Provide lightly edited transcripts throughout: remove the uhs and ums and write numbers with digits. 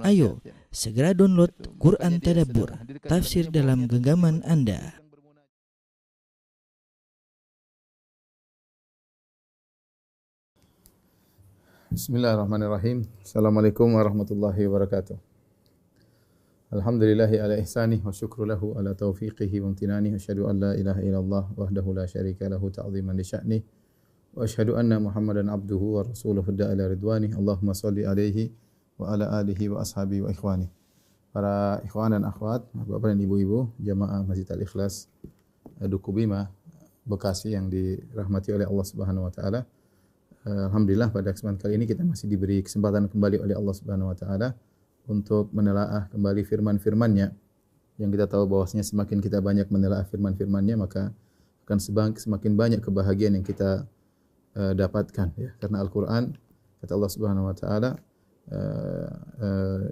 Ayo, segera download Quran Tadabbur, tafsir dalam genggaman Anda. Bismillahirrahmanirrahim. Assalamualaikum warahmatullahi wabarakatuh. Alhamdulillahi ala ihsanih wa syukru lahu ala taufiqihi wa amtinani. Asyhadu an la ilaha illallah wahdahu la syarika lahu ta'ziman li sya'nih. Wa asyhadu anna Muhammadan abduhu wa rasuluhu da'a ila ridwanih. Allahumma shalli alaihi wa ala alihi wa ashabihi wa ikhwani. Para ikhwan dan akhwat, Bapak dan Ibu-ibu, jamaah Masjid Al-Ikhlas Duku Bima, Bekasi yang dirahmati oleh Allah Subhanahu wa taala. Alhamdulillah pada kesempatan kali ini kita masih diberi kesempatan kembali oleh Allah Subhanahu wa taala untuk menelaah kembali firman-firman-Nya. Yang kita tahu bahwasanya semakin kita banyak menelaah firman-firman-Nya, maka akan semakin banyak kebahagiaan yang kita dapatkan ya. Karena Al-Qur'an kata Allah Subhanahu wa taala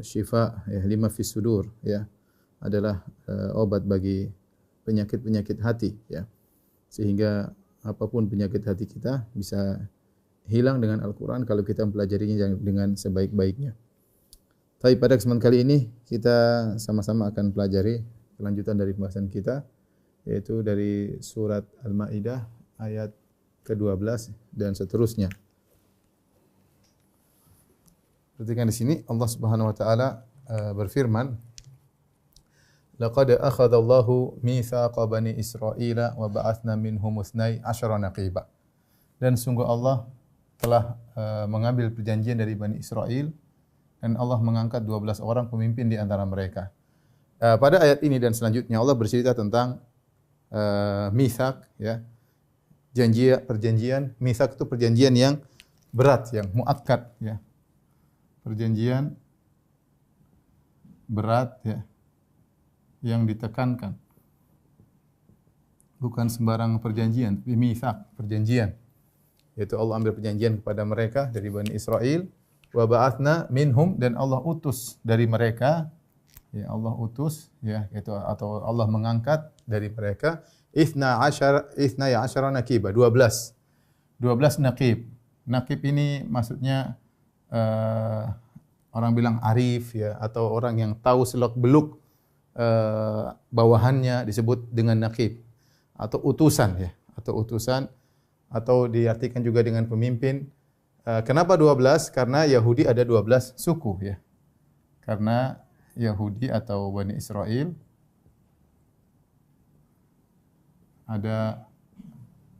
syifa ya lima fis sudur ya, adalah obat bagi penyakit-penyakit hati ya. Sehingga apapun penyakit hati kita bisa hilang dengan Al-Qur'an kalau kita mempelajarinya dengan sebaik-baiknya. Tapi pada kesempatan kali ini kita sama-sama akan pelajari kelanjutan dari pembahasan kita, yaitu dari surat Al-Maidah ayat ke-12 dan seterusnya. Perhatikan di sini Allah Subhanahu wa taala berfirman, "Laqad akhadallahu mitsaqa bani Israila wa ba'atsna minhum 12 naqiba." Dan sungguh Allah telah mengambil perjanjian dari Bani Israel dan Allah mengangkat 12 orang pemimpin di antara mereka. Pada ayat ini dan selanjutnya Allah bercerita tentang mitsak ya. Perjanjian, mitsak itu perjanjian yang berat, yang muakkad ya. Perjanjian berat ya, yang ditekankan. Bukan sembarang perjanjian, tapi mitsak, perjanjian. Yaitu Allah ambil perjanjian kepada mereka dari Bani Israel, wa ba'atsna minhum, dan Allah utus dari mereka, ya Allah utus ya, itu atau Allah mengangkat dari mereka 12 naqiba, 12 naqib. Naqib ini maksudnya orang bilang arif ya, atau orang yang tahu seluk-beluk bawahannya disebut dengan naqib, atau utusan ya, atau diartikan juga dengan pemimpin. Kenapa 12? Karena Yahudi ada 12 suku ya. Karena Yahudi atau Bani Israel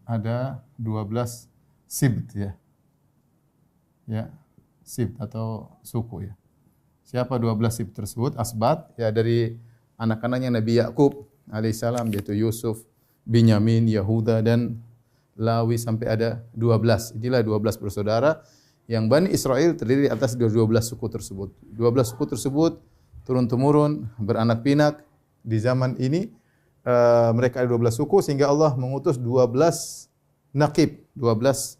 ada 12 sibt ya. Ya, sibt atau suku ya. Siapa 12 sibt tersebut? Asbat ya, dari anak-anaknya Nabi Yakub alaihissalam, yaitu Yusuf, Binyamin, Yahuda dan Lawi, sampai ada 12. Inilah 12 bersaudara yang Bani Israel terdiri atas 12 suku tersebut. 12 suku tersebut turun-temurun beranak pinak di zaman ini. Mereka ada 12 suku sehingga Allah mengutus 12 naqib, 12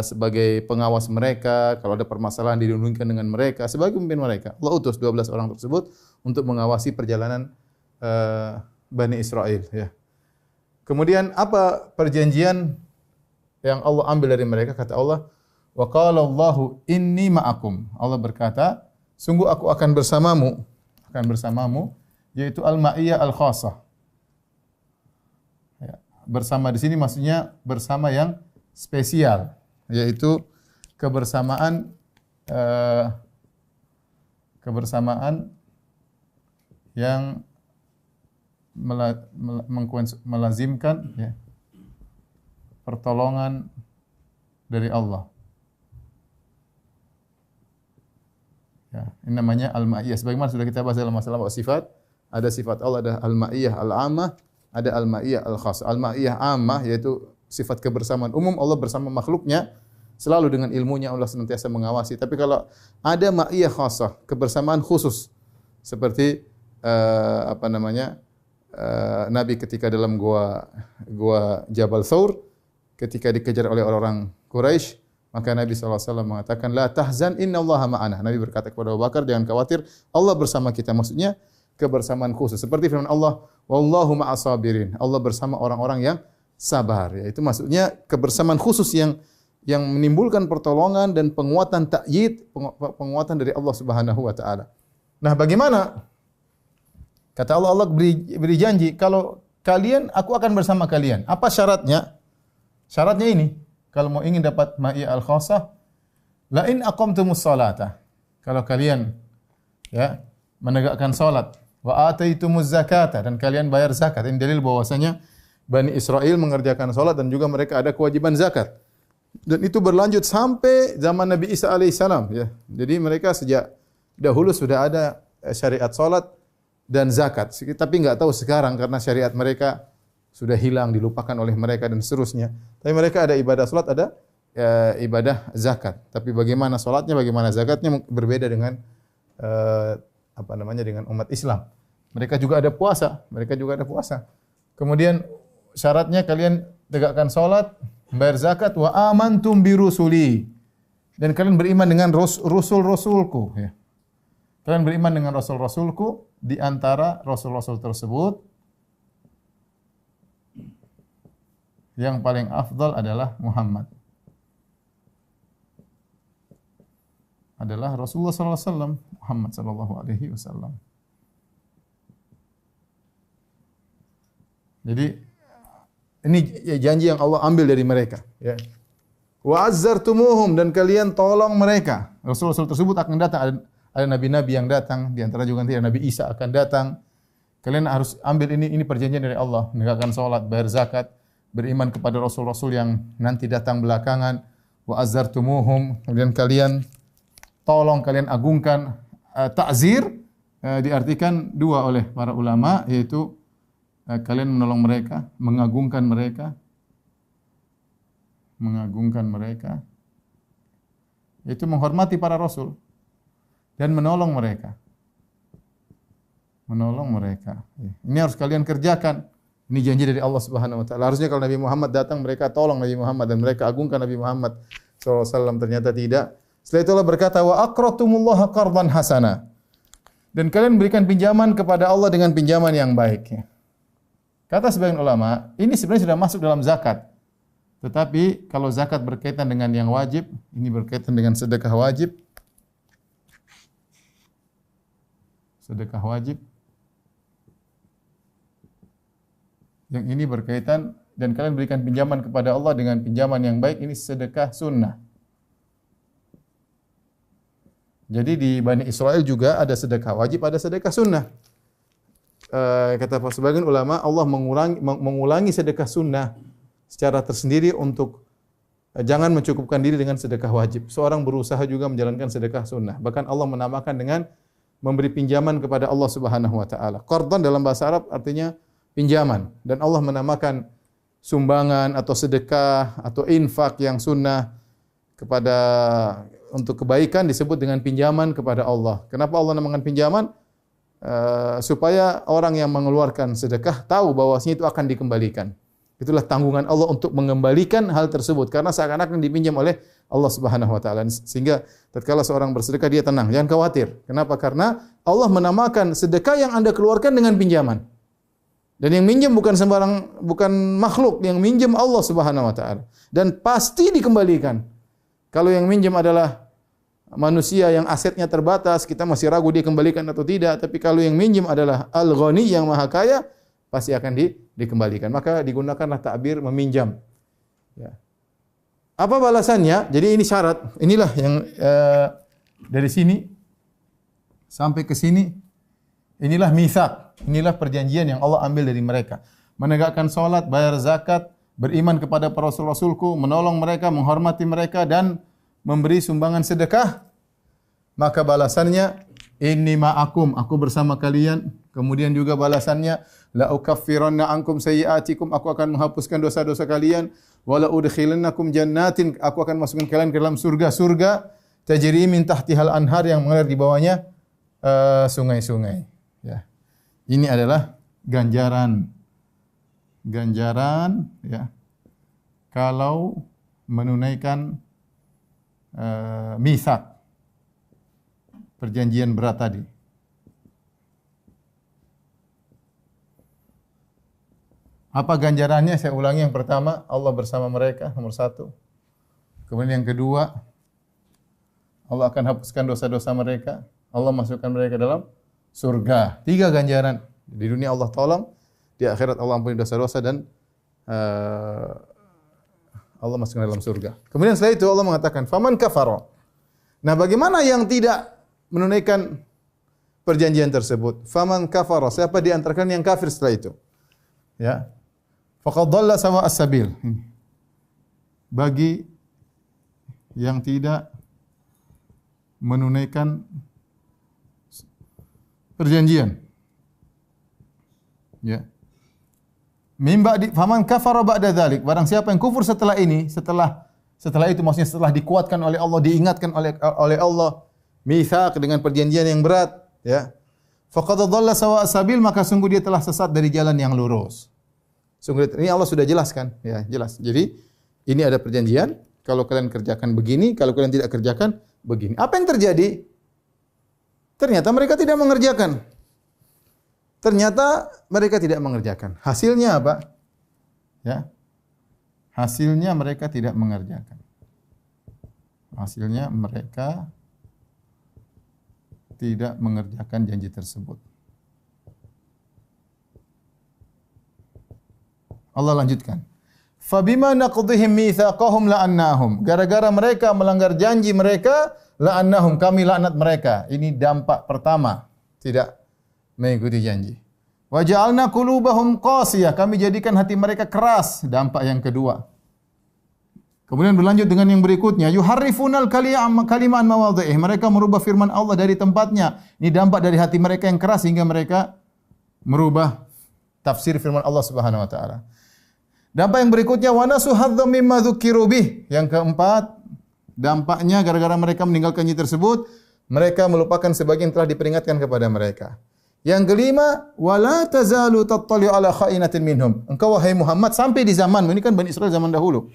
sebagai pengawas mereka, kalau ada permasalahan didudukkan dengan mereka sebagai pemimpin mereka. Allah utus 12 orang tersebut untuk mengawasi perjalanan Bani Israel ya. Kemudian apa perjanjian yang Allah ambil dari mereka? Kata Allah, wa qala Allahu inni ma'akum. Allah berkata, sungguh aku akan bersamamu, yaitu al-ma'iyah al-khassah. Ya, bersama di sini maksudnya bersama yang spesial, yaitu kebersamaan yang melazimkan ya, pertolongan dari Allah. Ya, ini namanya al-ma'iyah. Sebagaimana sudah kita bahas dalam masalah sifat, ada sifat Allah, ada al-ma'iyah al-ammah, ada al-ma'iyah al-khassah. Al-ma'iyah ammah yaitu sifat kebersamaan umum Allah bersama makhluknya, selalu dengan ilmunya Allah senantiasa mengawasi. Tapi kalau ada ma'iyah khassah, kebersamaan khusus, seperti Nabi ketika dalam gua Jabal Thawr, ketika dikejar oleh orang-orang Quraisy, maka Nabi SAW mengatakan, la tahzan innallaha ma'ana. Nabi berkata kepada Abu Bakar, jangan khawatir, Allah bersama kita. Maksudnya kebersamaan khusus. Seperti firman Allah, wallahu ma'as sabirin. Allah bersama orang-orang yang sabar. Ya, itu maksudnya kebersamaan khusus yang yang menimbulkan pertolongan dan penguatan ta'yid, penguatan dari Allah Subhanahu wa taala. Nah, bagaimana? Kata Allah, Allah beri janji, kalau kalian, aku akan bersama kalian. Apa syaratnya? Syaratnya ini, kalau mau ingin dapat ma'iyah al-khassah, la in aqamtumus salata. Kalau kalian ya menegakkan salat, wa ataitumuz zakata, dan kalian bayar zakat. Ini dalil bahwasanya Bani Israel mengerjakan salat dan juga mereka ada kewajiban zakat. Dan itu berlanjut sampai zaman Nabi Isa alaihissalam ya. Jadi mereka sejak dahulu sudah ada syariat salat dan zakat. Tapi enggak tahu sekarang karena syariat mereka sudah hilang, dilupakan oleh mereka dan seterusnya. Tapi mereka ada ibadah salat, ada ibadah zakat. Tapi bagaimana salatnya, bagaimana zakatnya berbeda dengan dengan umat Islam. Mereka juga ada puasa. Kemudian syaratnya kalian tegakkan salat, bayar zakat, wa amantum bi rusuli. Dan kalian beriman dengan rasul-rasulku ya. Kalian beriman dengan rasul-rasulku, di antara rasul-rasul tersebut yang paling afdal adalah Muhammad. Adalah Rasulullah sallallahu alaihi wasallam, Muhammad sallallahu alaihi wasallam. Jadi ini janji yang Allah ambil dari mereka ya. Wa azzartumuhum, dan kalian tolong mereka. Rasul-rasul tersebut akan datang, ada nabi-nabi yang datang, di antara juga nanti Nabi Isa akan datang. Kalian harus ambil ini perjanjian dari Allah, menegakkan salat, bayar zakat, beriman kepada rasul-rasul yang nanti datang belakangan. Wa azzartumuhum, kemudian kalian tolong, kalian agungkan. Ta'zir diartikan dua oleh para ulama, yaitu kalian menolong mereka, mengagungkan mereka, yaitu menghormati para rasul dan menolong mereka. Ini harus kalian kerjakan. Ini janji dari Allah Subhanahu wa taala. Harusnya kalau Nabi Muhammad datang, mereka tolong Nabi Muhammad dan mereka agungkan Nabi Muhammad sallallahu alaihi wasallam. Ternyata tidak. Setelah itu Allah berkata, wa aqratumullaha qardan hasana. Dan kalian berikan pinjaman kepada Allah dengan pinjaman yang baik. Kata sebagian ulama, ini sebenarnya sudah masuk dalam zakat. Tetapi kalau zakat berkaitan dengan yang wajib, ini berkaitan dengan sedekah wajib. Sedekah wajib. Yang ini berkaitan, dan kalian berikan pinjaman kepada Allah dengan pinjaman yang baik, ini sedekah sunnah. Jadi di Bani Israel juga ada sedekah wajib, ada sedekah sunnah. Kata sebagian ulama, Allah mengulangi sedekah sunnah secara tersendiri untuk jangan mencukupkan diri dengan sedekah wajib. Seorang berusaha juga menjalankan sedekah sunnah. Bahkan Allah menamakan dengan memberi pinjaman kepada Allah Subhanahu wa taala. Qardan dalam bahasa Arab artinya pinjaman, dan Allah menamakan sumbangan atau sedekah atau infak yang sunnah kepada untuk kebaikan disebut dengan pinjaman kepada Allah. Kenapa Allah namakan pinjaman? Supaya orang yang mengeluarkan sedekah tahu bahwasanya itu akan dikembalikan. Itulah tanggungan Allah untuk mengembalikan hal tersebut, karena seakan-akan dipinjam oleh Allah Subhanahu wa taala. Sehingga tatkala seorang bersedekah dia tenang, jangan khawatir. Kenapa? Karena Allah menamakan sedekah yang Anda keluarkan dengan pinjaman. Dan yang minjem bukan sembarang, bukan makhluk, yang minjem Allah Subhanahu wa taala. Dan pasti dikembalikan. Kalau yang minjem adalah manusia yang asetnya terbatas, kita masih ragu dia kembalikan atau tidak. Tapi kalau yang minjem adalah Al-Ghani, yang maha kaya, pasti akan dikembalikan. Maka digunakanlah ta'bir meminjam. Ya. Apa balasannya? Jadi ini syarat. Inilah yang dari sini sampai ke sini. Inilah mitsaq. Inilah perjanjian yang Allah ambil dari mereka. Menegakkan salat, bayar zakat, beriman kepada para rasul-rasulku, menolong mereka, menghormati mereka, dan memberi sumbangan sedekah. Maka balasannya, inni ma'akum, aku bersama kalian. Kemudian juga balasannya, la ukaffiranna ankum sayyi'atikum, aku akan menghapuskan dosa-dosa kalian. Wa la udkhilannakum jannatin, aku akan masukkan kalian ke dalam surga-surga. Tajri min tahtihal anhar, yang mengalir di bawahnya sungai-sungai. Ya. Ini adalah ganjaran ya, kalau menunaikan mitsaq, perjanjian berat tadi. Apa ganjarannya? Saya ulangi, yang pertama, Allah bersama mereka, nomor satu. Kemudian yang kedua, Allah akan hapuskan dosa-dosa mereka. Allah masukkan mereka dalam surga. 3 ganjaran. Di dunia Allah tolong, di akhirat Allah ampuni dosa-dosa dan Allah masukkan dalam surga. Kemudian setelah itu Allah mengatakan, "Faman kafara." Nah, bagaimana yang tidak menunaikan perjanjian tersebut? Faman kafara, siapa di antara kalian yang kafir setelah itu? Ya. Faqad dhalla sawa'as sabil. Bagi yang tidak menunaikan perjanjian. Ya. Faman kafara ba'da dzalik, barang siapa yang kufur setelah ini, setelah itu maksudnya setelah dikuatkan oleh Allah, diingatkan oleh Allah mitsaq dengan perjanjian yang berat, ya. Faqad dhalla sawa'as sabil, maka sungguh dia telah sesat dari jalan yang lurus. Sungguh ini Allah sudah jelaskan, ya, jelas. Jadi ini ada perjanjian, kalau kalian kerjakan begini, kalau kalian tidak kerjakan begini. Apa yang terjadi? Ternyata mereka tidak mengerjakan. Hasilnya apa? Ya. Hasilnya mereka tidak mengerjakan. Hasilnya mereka tidak mengerjakan janji tersebut. Allah lanjutkan. Fabima naqdihim mitsaqahum la'annahum. Gara-gara mereka melanggar janji mereka, la'annahum, kami laknat mereka. Ini dampak pertama, tidak mengikuti janji. Wa ja'alna qulubahum qasiyah, kami jadikan hati mereka keras, dampak yang kedua. Kemudian berlanjut dengan yang berikutnya, yuharrifunal kalima an mawadhi'ih, mereka merubah firman Allah dari tempatnya. Ini dampak dari hati mereka yang keras sehingga mereka merubah tafsir firman Allah Subhanahu wa taala. Dampak yang berikutnya, wa nasu hadzam mimma dzukiru bih. Yang keempat, dampaknya gara-gara mereka meninggalkan janji tersebut, mereka melupakan sebagian telah diperingatkan kepada mereka. Yang kelima, wala tazalu tattali'u ala kha'inatin minhum. Engkau wahai Muhammad sampai di zamanmu, ini kan Bani Israel zaman dahulu.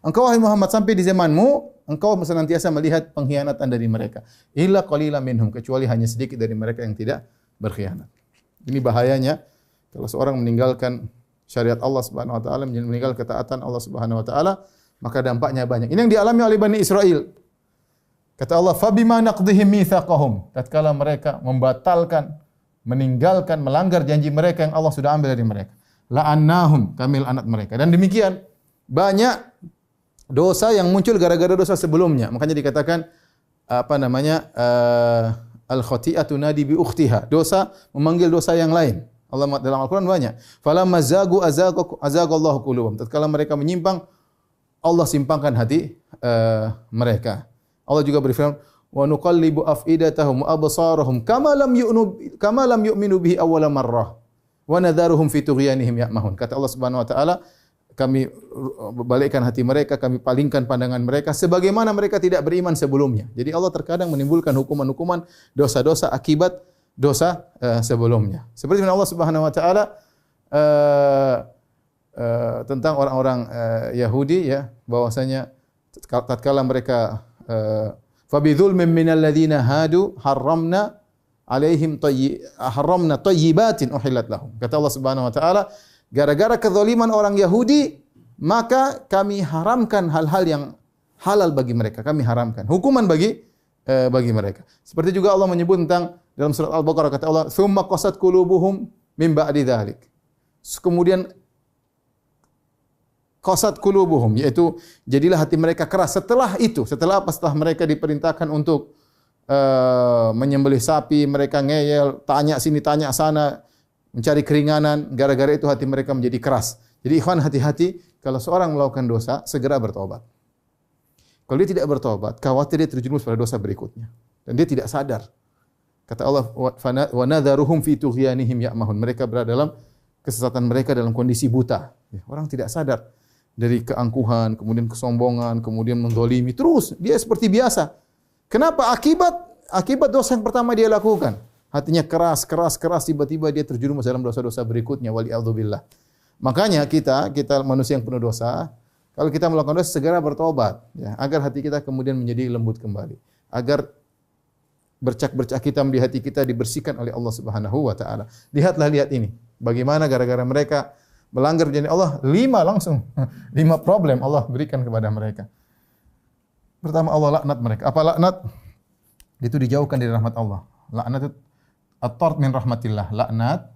Engkau wahai Muhammad sampai di zamanmu, engkau senantiasa melihat pengkhianatan dari mereka. Illa qalilan minhum, kecuali hanya sedikit dari mereka yang tidak berkhianat. Ini bahayanya kalau seorang meninggalkan syariat Allah Subhanahu wa taala, meninggal ketaatan Allah Subhanahu wa taala, maka dampaknya banyak. Ini yang dialami oleh Bani Israel. Kata Allah, "Fabima naqdihim mitsaqahum." Tatkala mereka membatalkan, meninggalkan, melanggar janji mereka yang Allah sudah ambil dari mereka. La'annahum, kami laknat mereka. Dan demikian banyak dosa yang muncul gara-gara dosa sebelumnya. Makanya dikatakan al-khati'atu nadi bi ukhtiha. Dosa memanggil dosa yang lain. Allah dalam Al-Quran banyak. Falamma zagu azagallahu qulubahum. Tatkala mereka menyimpang, Allah simpangkan hati mereka. Allah juga berfirman, wa nuqallibu afidatahum wa absarahum kama lam yu'minu bihi awwala marrah wa nadharuhum fi tughyanihim ya'mahun. Kata Allah Subhanahu wa taala, kami balikkan hati mereka, kami palingkan pandangan mereka sebagaimana mereka tidak beriman sebelumnya. Jadi Allah terkadang menimbulkan hukuman-hukuman dosa-dosa akibat dosa sebelumnya. Seperti firman Allah Subhanahu wa taala tentang orang-orang Yahudi, ya, bahwasanya tatkala mereka fabidzulmin minal ladzina hadu harramna thayyibatin uhillat lahum. Kata Allah Subhanahu wa taala, gara-gara kezaliman orang Yahudi, maka kami haramkan hal-hal yang halal bagi mereka. Kami haramkan hukuman bagi mereka. Seperti juga Allah menyebut tentang dalam surat Al-Baqarah, kata Allah, "Tsumma qasat qulubuhum min ba'di dzalik." Kemudian qasat qulubuhum, yaitu jadilah hati mereka keras setelah itu. Setelah apa? Setelah mereka diperintahkan untuk menyembelih sapi, mereka ngeyel, tanya sini tanya sana, mencari keringanan, gara-gara itu hati mereka menjadi keras. Jadi ikhwan, hati-hati kalau seorang melakukan dosa, segera bertobat. Kalau dia tidak bertobat, khawatir dia terjerumus pada dosa berikutnya dan dia tidak sadar. Kata Allah, wa nadharuhum fi tughyanihim ya'mahun. Mereka berada dalam kesesatan mereka dalam kondisi buta. Ya, orang tidak sadar dari keangkuhan, kemudian kesombongan, kemudian menzalimi, terus dia seperti biasa. Kenapa? Akibat dosa yang pertama dia lakukan. Hatinya keras, tiba-tiba dia terjerumus dalam dosa-dosa berikutnya, wali'adzubillah. Makanya kita manusia yang penuh dosa, kalau kita melakukan dosa segera bertobat, ya, agar hati kita kemudian menjadi lembut kembali, agar bercak-bercak hitam di hati kita dibersihkan oleh Allah Subhanahu wa taala. Lihat ini. Bagaimana gara-gara mereka melanggar janji Allah, 5 problem Allah berikan kepada mereka. Pertama Allah laknat mereka. Apa laknat? Itu dijauhkan dari rahmat Allah. Laknat itu at-tard min rahmatillah. Laknat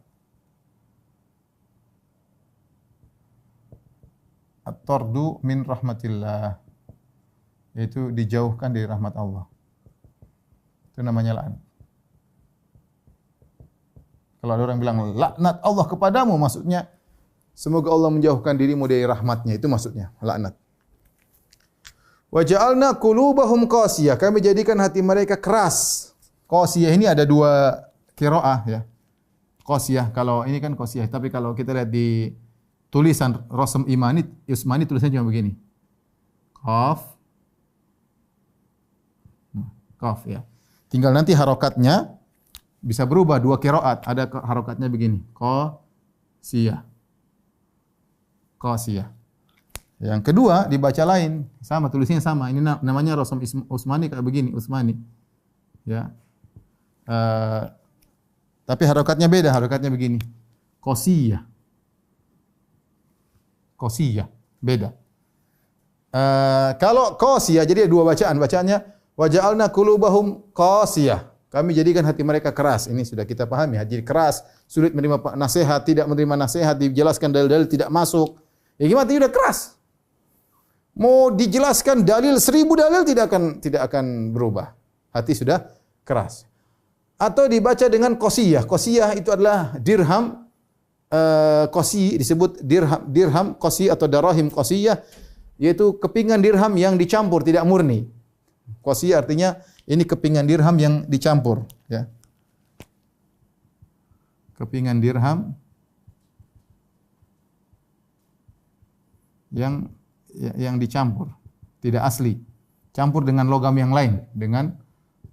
at-tardu min rahmatillah. Yaitu dijauhkan dari rahmat Allah. Itu namanya laknat. Kalau ada orang bilang laknat Allah kepadamu, maksudnya semoga Allah menjauhkan dirimu dari rahmatnya. Itu maksudnya laknat. Wa ja'alna qulubahum qasiyah. Kami jadikan hati mereka keras. Qasiyah ini ada dua qiraah ya. Qasiyah, kalau ini kan qasiyah, tapi kalau kita lihat di tulisan Rasm Usmani tulisannya cuma begini. Qaf. Qaf ya. Tinggal nanti harokatnya bisa berubah, dua qiraat. Ada harokatnya begini. Qasiyah. Qasiyah. Yang kedua dibaca lain, sama tulisnya sama. Ini namanya Rasm Usmani kayak begini, Usmani. Ya. Tapi harokatnya beda, harokatnya begini. Qasiyah. Qasiyah, beda. Kalau qasiyah jadi dua bacaan, bacaannya wa ja'alna qulubahum qasiyah. Kami jadikan hati mereka keras. Ini sudah kita pahami, hati keras, sulit menerima nasihat, tidak menerima nasihat, dijelaskan dalil-dalil tidak masuk. Ya gimana tidak keras? Mau dijelaskan dalil 1000 dalil tidak akan berubah. Hati sudah keras. Atau dibaca dengan qasiyah. Qasiyah itu adalah dirham qasi, disebut dirham qasi atau darahim qasiyah, yaitu kepingan dirham yang dicampur, tidak murni. Qasiyah artinya ini kepingan dirham yang dicampur, ya. Kepingan dirham yang dicampur, tidak asli. Campur dengan logam yang lain, dengan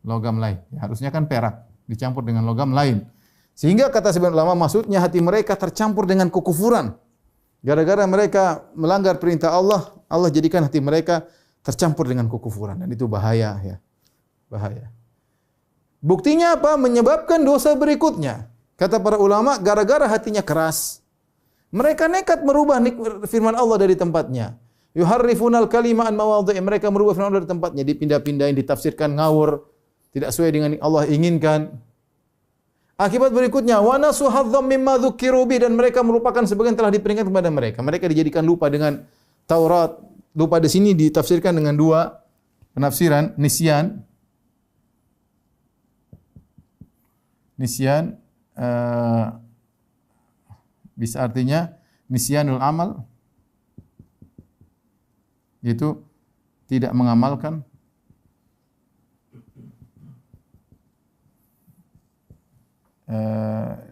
logam lain. Ya, harusnya kan perak, dicampur dengan logam lain. Sehingga kata sebagian ulama maksudnya hati mereka tercampur dengan kekufuran. Gara-gara mereka melanggar perintah Allah, Allah jadikan hati mereka tercampur dengan kekufuran, dan itu bahaya, ya. Bahaya. Buktinya apa? Menyebabkan dosa berikutnya. Kata para ulama, gara-gara hatinya keras, mereka nekat merubah firman Allah dari tempatnya. Yuharrifunal kalima an mawadhi'i. Mereka merubah firman Allah dari tempatnya, dipindah-pindahin, ditafsirkan ngawur, tidak sesuai dengan Allah inginkan. Akibat berikutnya, wa nasu hadzam mimma dzukiru bi, dan mereka merupakan sebagian telah diperingatkan kepada mereka. Mereka dijadikan lupa dengan Taurat. Lupa di sini ditafsirkan dengan dua penafsiran, nisyan. Nisyan bisa artinya nisyanul amal, yaitu tidak mengamalkan.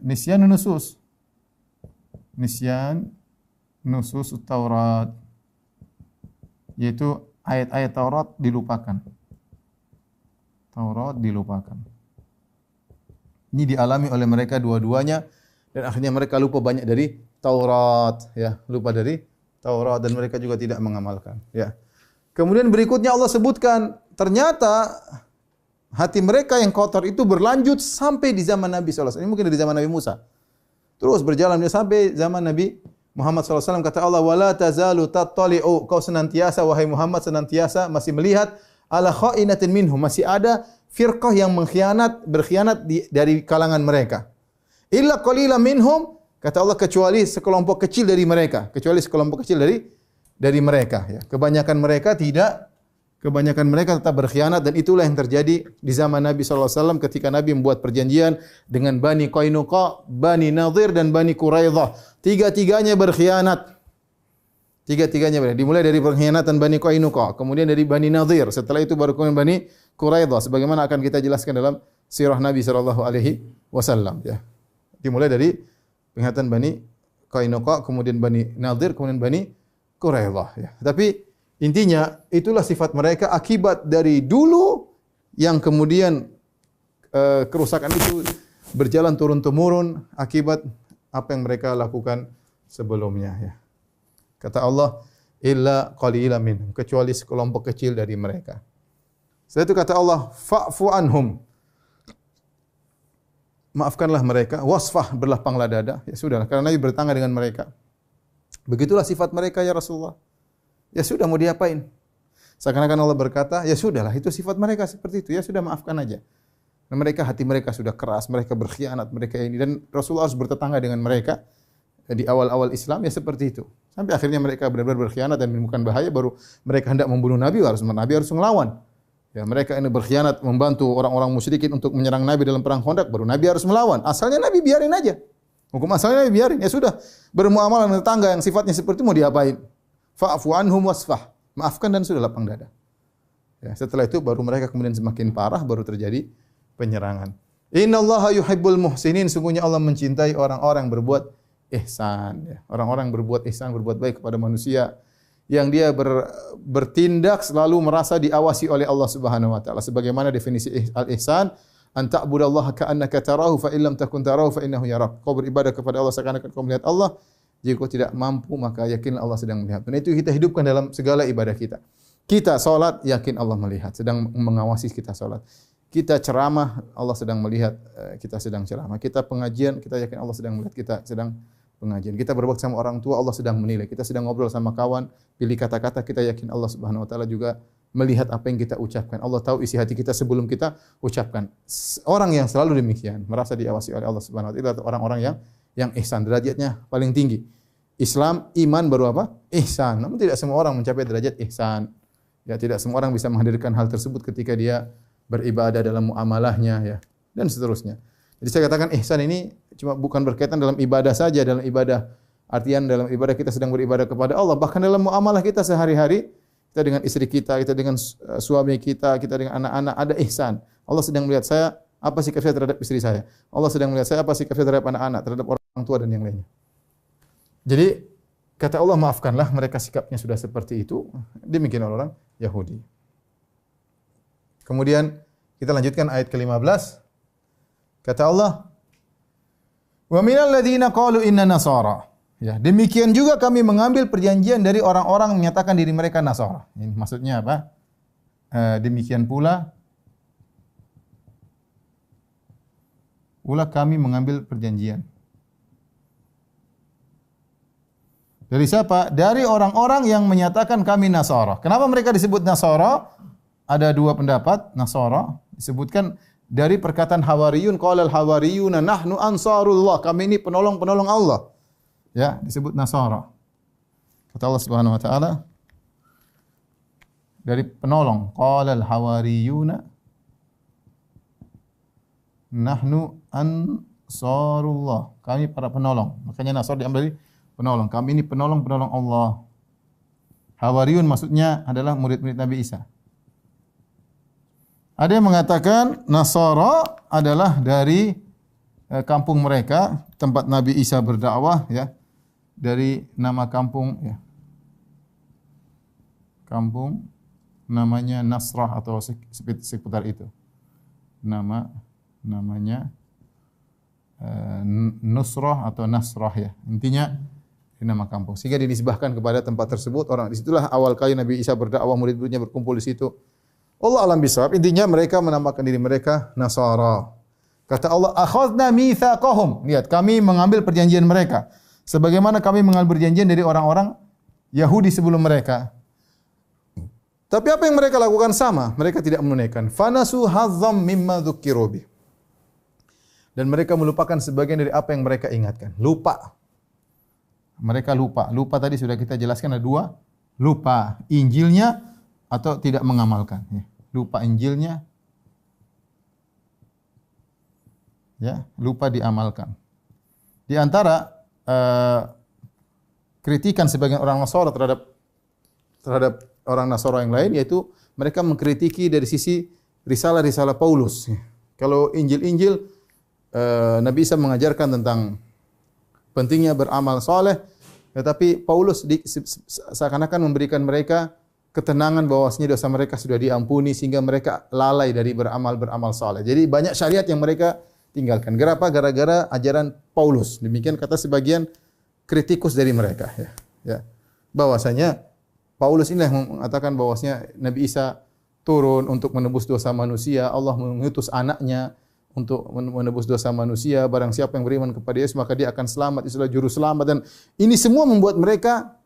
Nisyan nusus. Nisyan nusus Taurat, yaitu ayat-ayat Taurat dilupakan. Taurat dilupakan. Ini dialami oleh mereka dua-duanya, dan akhirnya mereka lupa banyak dari Taurat, ya, lupa dari Taurat, dan mereka juga tidak mengamalkan, ya. Kemudian berikutnya Allah sebutkan, ternyata hati mereka yang kotor itu berlanjut sampai di zaman Nabi sallallahu alaihi wasallam. Ini mungkin dari zaman Nabi Musa. Terus berjalan sampai zaman Nabi Muhammad sallallahu alaihi wasallam. Kata Allah, "Wala tazalu tattali'u." Kau senantiasa wahai Muhammad senantiasa masih melihat ala kha'inatin minhum, masih ada firqah yang berkhianat dari kalangan mereka. Illa qalilan minhum, kata Allah, kecuali sekelompok kecil dari mereka, dari mereka, ya. Kebanyakan mereka tetap berkhianat, dan itulah yang terjadi di zaman Nabi sallallahu alaihi wasallam ketika Nabi membuat perjanjian dengan Bani Qainuqa, Bani Nadhir dan Bani Quraidah. Tiga-tiganya berkhianat. Dimulai dari pengkhianatan Bani Qainuqa, kemudian dari Bani Nadhir, setelah itu baru kemudian Bani Quraidah, sebagaimana akan kita jelaskan dalam sirah Nabi sallallahu alaihi wasallam, ya. Dimulai dari pengkhianatan Bani Qainuqa, kemudian Bani Nadhir, kemudian Bani Quraidah, ya. Tapi intinya itulah sifat mereka akibat dari dulu yang kemudian kerusakan itu berjalan turun-temurun akibat apa yang mereka lakukan sebelumnya, ya. Kata Allah, illa qalilan minhum, kecuali sekelompok kecil dari mereka. Setelah itu kata Allah, fa'fu anhum, maafkanlah mereka, wasfah, berlapanglah dada. Ya sudah, karena Nabi bertangga dengan mereka. Begitulah sifat mereka, ya Rasulullah. Ya sudah, mau diapain? Seakan-akan Allah berkata, ya sudahlah, itu sifat mereka seperti itu, ya sudah maafkan aja. Dan mereka, hati mereka sudah keras, mereka berkhianat, mereka ini, dan Rasulullah harus bertetangga dengan mereka di awal-awal Islam ya seperti itu. Sampai akhirnya mereka benar-benar berkhianat dan menimbulkan bahaya, baru mereka hendak membunuh Nabi harus melawan. Ya, mereka ini berkhianat membantu orang-orang musyrikin untuk menyerang Nabi dalam perang Khandaq, baru Nabi harus melawan. Asalnya Nabi biarin aja. Hukum asalnya Nabi biarin. Ya sudah, bermuamalah dengan tetangga yang sifatnya seperti itu mau diapain? Fa'fu anhum wasfah. Maafkan dan sudah lapang dada. Ya, setelah itu baru mereka kemudian semakin parah, baru terjadi penyerangan. Innallaha yuhibbul muhsinin, sungguhnya Allah mencintai orang-orang berbuat ihsan, ya. Orang-orang berbuat ihsan, berbuat baik kepada manusia, yang dia bertindak selalu merasa diawasi oleh Allah Subhanahu wa taala. Sebagaimana definisi al-ihsan, an ta'budallaha ka'annaka tarahu fa illam takun tarahu fa innahu yarak. Kau beribadah kepada Allah seakan-akan kau melihat Allah. Jika kau tidak mampu, maka yakinlah Allah sedang melihat. Dan itu kita hidupkan dalam segala ibadah kita. Kita salat, yakin Allah melihat, sedang mengawasi kita salat. Kita ceramah, Allah sedang melihat kita sedang ceramah. Kita pengajian, kita yakin Allah sedang melihat kita sedang pengajian. Kita berbakti sama orang tua, Allah sedang menilai. Kita sedang ngobrol sama kawan, pilih kata-kata, kita yakin Allah Subhanahu wa taala juga melihat apa yang kita ucapkan. Allah tahu isi hati kita sebelum kita ucapkan. Orang yang selalu demikian, merasa diawasi oleh Allah Subhanahu wa taala, itu orang-orang yang ihsan, derajatnya paling tinggi. Islam, iman, baru apa? Ihsan. Namun tidak semua orang mencapai derajat ihsan. Ya, tidak semua orang bisa menghadirkan hal tersebut ketika dia beribadah dalam muamalahnya, ya, dan seterusnya. Jadi saya katakan ihsan ini cuma bukan berkaitan dalam ibadah saja, dalam ibadah artian dalam ibadah kita sedang beribadah kepada Allah, bahkan dalam muamalah kita sehari-hari, kita dengan istri kita dengan suami kita dengan anak-anak, ada ihsan. Allah sedang melihat saya, apa sikap saya terhadap istri saya. Allah sedang melihat saya, apa sikap saya terhadap anak-anak, terhadap orang tua dan yang lainnya. Jadi kata Allah, maafkanlah mereka sikapnya sudah seperti itu. Demikian orang Yahudi. Kemudian kita lanjutkan ayat ke-15. Kata Allah, "Wa minal ladzina qalu inna nasara." Ya, demikian juga kami mengambil perjanjian dari orang-orang yang menyatakan diri mereka Nasara. Ini maksudnya apa? Demikian pula kami mengambil perjanjian. Dari siapa? Dari orang-orang yang menyatakan kami Nasara. Kenapa mereka disebut Nasara? Ada dua pendapat. Nasara disebutkan dari perkataan Hawariyun, qala al-hawariyuna nahnu ansarullah. Kami ini penolong-penolong Allah. Ya, disebut Nasara. Kata Allah Subhanahu wa taala dari penolong, qala al-hawariyuna nahnu ansarullah. Kami para penolong. Makanya Nasara diambil dari penolong. Kami ini penolong-penolong Allah. Hawariyun maksudnya adalah murid-murid Nabi Isa. Ada yang mengatakan Nasara adalah dari kampung mereka, tempat Nabi Isa berdakwah, ya. Dari nama kampung, ya. Kampung namanya Nasrah atau seputar itu. Namanya Nusrah atau Nasrah, ya. Intinya ini nama kampung. Sehingga dinisbahkan kepada tempat tersebut. Orang disitulah awal kali Nabi Isa berdakwah, murid-muridnya berkumpul di situ. Allah alam bisawab. Intinya mereka menamakan diri mereka Nasara. Kata Allah, akhadna mitsaqahum. Lihat, kami mengambil perjanjian mereka. Sebagaimana kami mengambil perjanjian dari orang-orang Yahudi sebelum mereka. Tapi apa yang mereka lakukan sama? Mereka tidak menunaikan. Fanasu hazzam mimma dzukkiru bih. Dan mereka melupakan sebagian dari apa yang mereka ingatkan. Lupa. Mereka lupa. Lupa tadi sudah kita jelaskan ada dua. Lupa Injilnya atau tidak mengamalkan. Lupa Injilnya, ya, lupa diamalkan. Di antara kritikan sebagian orang Nasara terhadap orang Nasara yang lain, yaitu mereka mengkritiki dari sisi risalah-risalah Paulus. Kalau Injil-Injil Nabi Isa mengajarkan tentang pentingnya beramal soleh, tetapi Paulus seakan-akan memberikan mereka ketenangan bahwasanya dosa mereka sudah diampuni sehingga mereka lalai dari beramal saleh. Jadi banyak syariat yang mereka tinggalkan. Kenapa? Gara-gara ajaran Paulus. Demikian kata sebagian kritikus dari mereka, ya. Bahwasanya Paulus ini yang mengatakan bahwasanya Nabi Isa turun untuk menebus dosa manusia, Allah mengutus anaknya untuk menebus dosa manusia. Barang siapa yang beriman kepada Yesus maka dia akan selamat, Itulah juru selamat. Dan ini semua membuat mereka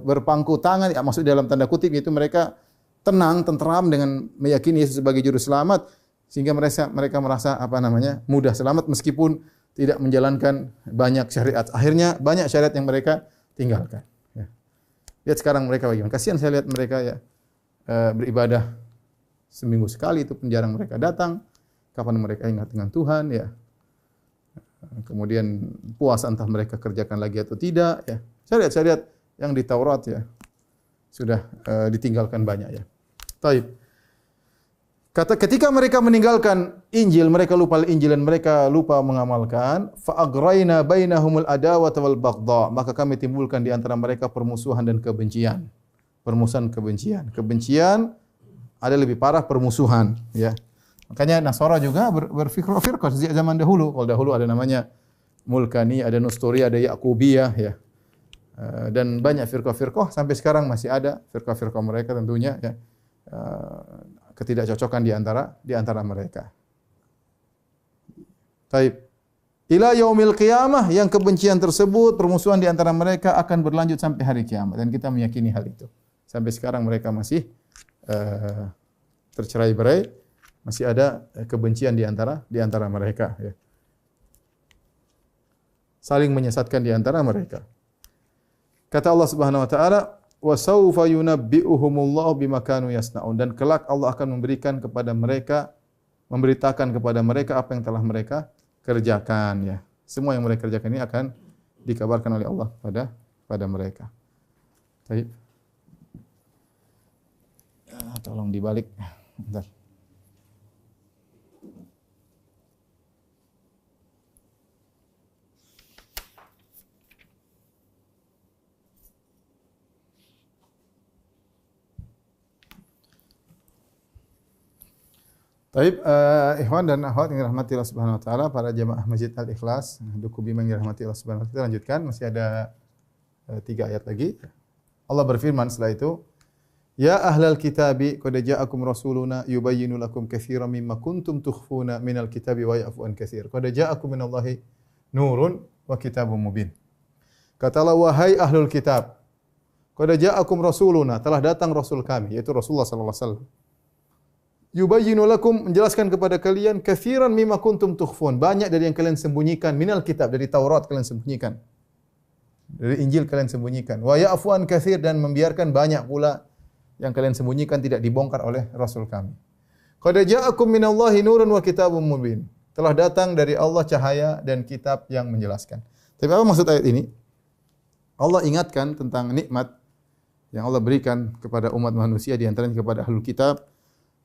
berpangku tangan, ya, maksud dalam tanda kutip yaitu mereka tenang, tenteram dengan meyakini Yesus sebagai juru selamat sehingga mereka merasa mudah selamat meskipun tidak menjalankan banyak syariat. Akhirnya banyak syariat yang mereka tinggalkan. Ya. Lihat sekarang mereka bagaimana. Kasihan saya lihat mereka ya beribadah seminggu sekali itu pun jarang mereka datang. Kapan mereka ingat dengan Tuhan ya. Kemudian puasa entah mereka kerjakan lagi atau tidak ya. Syariat-syariat yang di Taurat ya sudah ditinggalkan banyak ya. Taib. Ketika mereka meninggalkan Injil, mereka lupa Injil dan mereka lupa mengamalkan, fa aghraina bainahumul adawata wal baghdha, maka kami timbulkan di antara mereka permusuhan dan kebencian. Permusuhan kebencian. Kebencian ada lebih parah permusuhan, ya. Makanya Nasara juga berfirqah sejak zaman dahulu. Kalau dahulu ada namanya Mulkani, ada Nusturi, ada Yakubiyah, ya. Dan banyak firqah-firqah sampai sekarang masih ada firqah-firqah mereka tentunya, ya. Ketidakcocokan di antara mereka. Taib. Ila yaumil qiyamah, yang kebencian tersebut, permusuhan di antara mereka akan berlanjut sampai hari kiamat dan kita meyakini hal itu. Sampai sekarang mereka masih tercerai-berai, masih ada kebencian di antara mereka, ya. Saling menyesatkan di antara mereka. Kata Allah Subhanahu wa taala, wa sawfa yunabbi'uhumullahu bima kanu yasna'un, dan kelak Allah akan memberikan kepada mereka, memberitakan kepada mereka apa yang telah mereka kerjakan, ya. Semua yang mereka kerjakan ini akan dikabarkan oleh Allah pada mereka. Baik. Tolong dibalik. Bentar. Baik, ikhwan dan akhwat yang dirahmati Allah Subhanahu wa taala, para jamaah Masjid Al-Ikhlas, Duku Bima yang dirahmati Allah Subhanahu wa taala. Kita lanjutkan, masih ada 3 ayat lagi. Allah berfirman setelah itu, ya ahlal kitabi qad ja'akum rasuluna yubayyinu lakum katsiran mimma kuntum tukhfuna minal kitabi wa ya'fu an katsir. Qad ja'akum minallahi nurun wa kitabun mubin. Kata Allah, wahai ahlul kitab, qad ja'akum rasuluna, telah datang rasul kami, yaitu Rasulullah sallallahu alaihi wasallam. Yubayyinu lakum, menjelaskan kepada kalian, katsiran mimma kuntum tukhfun, banyak dari yang kalian sembunyikan, minal kitab, dari Taurat kalian sembunyikan, dari Injil kalian sembunyikan, wa ya'fu an katsir, dan membiarkan banyak pula yang kalian sembunyikan tidak dibongkar oleh Rasul kami. Qad ja'akum minallahi nurun wa kitabun mubin, telah datang dari Allah cahaya dan kitab yang menjelaskan. Tapi apa maksud ayat ini? Allah ingatkan tentang nikmat yang Allah berikan kepada umat manusia, di antaranya kepada ahlul kitab,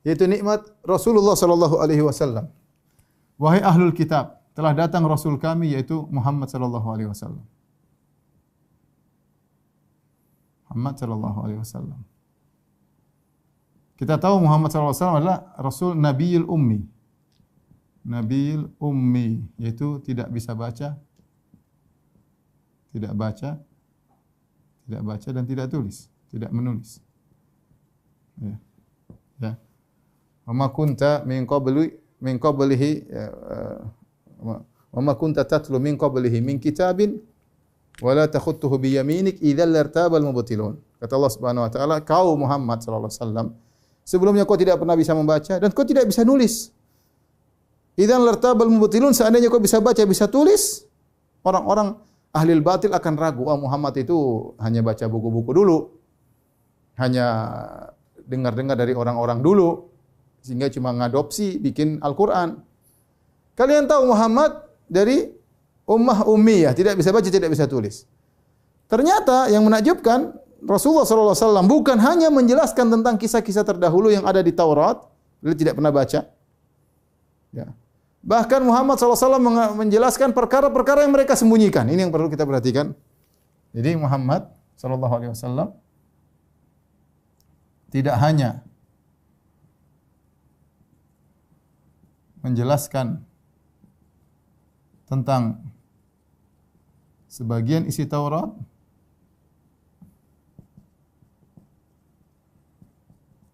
yaitu nikmat Rasulullah sallallahu alaihi wasallam. Wahai ahlul kitab, telah datang rasul kami yaitu Muhammad sallallahu alaihi wasallam. Muhammad sallallahu alaihi wasallam. Kita tahu Muhammad sallallahu alaihi wasallam adalah rasul nabiyul ummi. Nabiyul ummi, yaitu tidak bisa baca, tidak baca dan tidak tulis, tidak menulis. Ya. Ya. Wa ma kunta min qablihi wa ma kunta tatlu min qablihi min kitabin wa la takhutuhu bi yaminik idzal lartabal mubtilun. Kata Allah Subhanahu wa taala, kau Muhammad sallallahu alaihi wasallam, sebelumnya kau tidak pernah bisa membaca dan kau tidak bisa nulis. Idzal lartabal mubtilun, seandainya kau bisa baca, bisa tulis, orang-orang ahli batil akan ragu, Muhammad itu hanya baca buku-buku dulu, hanya dengar-dengar dari orang-orang dulu, sehingga cuma ngadopsi bikin Al-Quran. Kalian tahu Muhammad dari ummah ummiyah, tidak bisa baca, tidak bisa tulis. Ternyata yang menakjubkan, Rasulullah SAW bukan hanya menjelaskan tentang kisah-kisah terdahulu yang ada di Taurat, beliau tidak pernah baca. Ya. Bahkan Muhammad SAW menjelaskan perkara-perkara yang mereka sembunyikan. Ini yang perlu kita perhatikan. Jadi Muhammad SAW tidak hanya menjelaskan tentang sebagian isi Taurat,